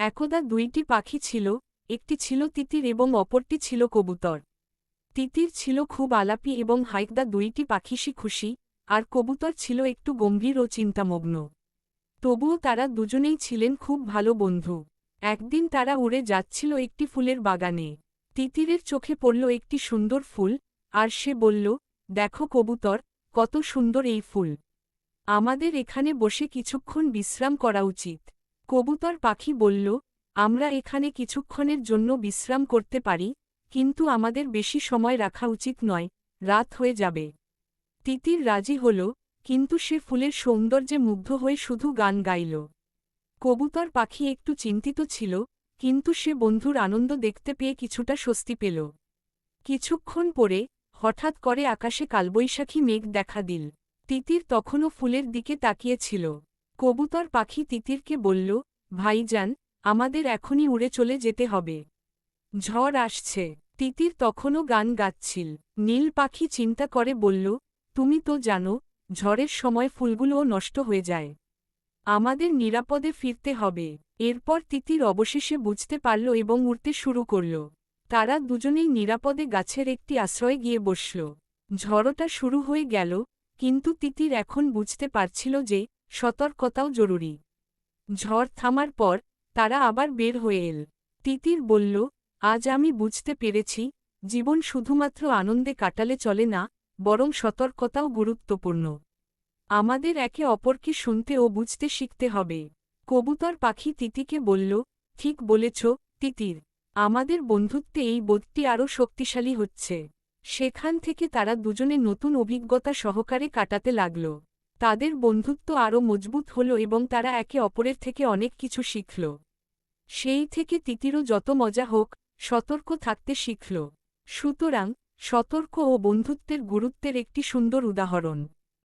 একদা দুইটি পাখি ছিল, একটি ছিল তিতির এবং অপরটি ছিল কবুতর। তিতির ছিল খুব আলাপি এবং হাইকদা দুইটি পাখিসি খুশি, আর কবুতর ছিল একটু গম্ভীর ও চিন্তামগ্ন। তবুও তারা দুজনেই ছিলেন খুব ভালো বন্ধু। একদিন তারা উড়ে যাচ্ছিল একটি ফুলের বাগানে। তিতিরের চোখে পড়ল একটি সুন্দর ফুল, আর সে বলল, দেখো কবুতর, কত সুন্দর এই ফুল। আমাদের এখানে বসে কিছুক্ষণ বিশ্রাম করা উচিত। কবুতর পাখি বলল, আমরা এখানে কিছুক্ষণের জন্য বিশ্রাম করতে পারি, কিন্তু আমাদের বেশি সময় রাখা উচিত নয়, রাত হয়ে যাবে। তিতির রাজি হল, কিন্তু সে ফুলের সৌন্দর্যে মুগ্ধ হয়ে শুধু গান গাইল। কবুতর পাখি একটু চিন্তিত ছিল, কিন্তু সে বন্ধুর আনন্দ দেখতে পেয়ে কিছুটা স্বস্তি পেল। কিছুক্ষণ পরে হঠাৎ করে আকাশে কালবৈশাখী মেঘ দেখা দিল। তিতির তখনও ফুলের দিকে তাকিয়েছিল। কবুতর পাখি তিতিরকে বলল, ভাইজান, আমাদের এখনই উড়ে চলে যেতে হবে। ঝড় আসছে। তিতির তখনও গান গাচ্ছিল। নীল পাখি চিন্তা করে বলল, তুমি তো জানো, ঝড়ের সময় ফুলগুলোও নষ্ট হয়ে যায়। আমাদের নিরাপদে ফিরতে হবে। এরপর তিতির অবশেষে বুঝতে পারল এবং উড়তে শুরু করল। তারা দুজনেই নিরাপদে গাছের একটি আশ্রয়ে গিয়ে বসল। ঝড়টা শুরু হয়ে গেল, কিন্তু তিতির এখন বুঝতে পারছিল যে সতর্কতাও জরুরি। ঝড় থামার পর তারা আবার বের হয়ে এল। তিতির বলল, আজ আমি বুঝতে পেরেছি, জীবন শুধুমাত্র আনন্দে কাটালে চলে না, বরং সতর্কতাও গুরুত্বপূর্ণ। আমাদের একে অপরকে শুনতে ও বুঝতে শিখতে হবে। কবুতর পাখি তিতিকে বলল, ঠিক বলেছ, তিতির। আমাদের বন্ধুত্বে এই বোধটি আরও শক্তিশালী হচ্ছে। সেখান থেকে তারা দুজনে নতুন অভিজ্ঞতা সহকারে কাটাতে লাগল। তাদের বন্ধুত্ব আরও মজবুত হল এবং তারা একে অপরের থেকে অনেক কিছু শিখল। সেই থেকে তিতিরও যত মজা হোক, সতর্ক থাকতে শিখল। সুতরাং, সতর্ক ও বন্ধুত্বের গুরুত্বের একটি সুন্দর উদাহরণ।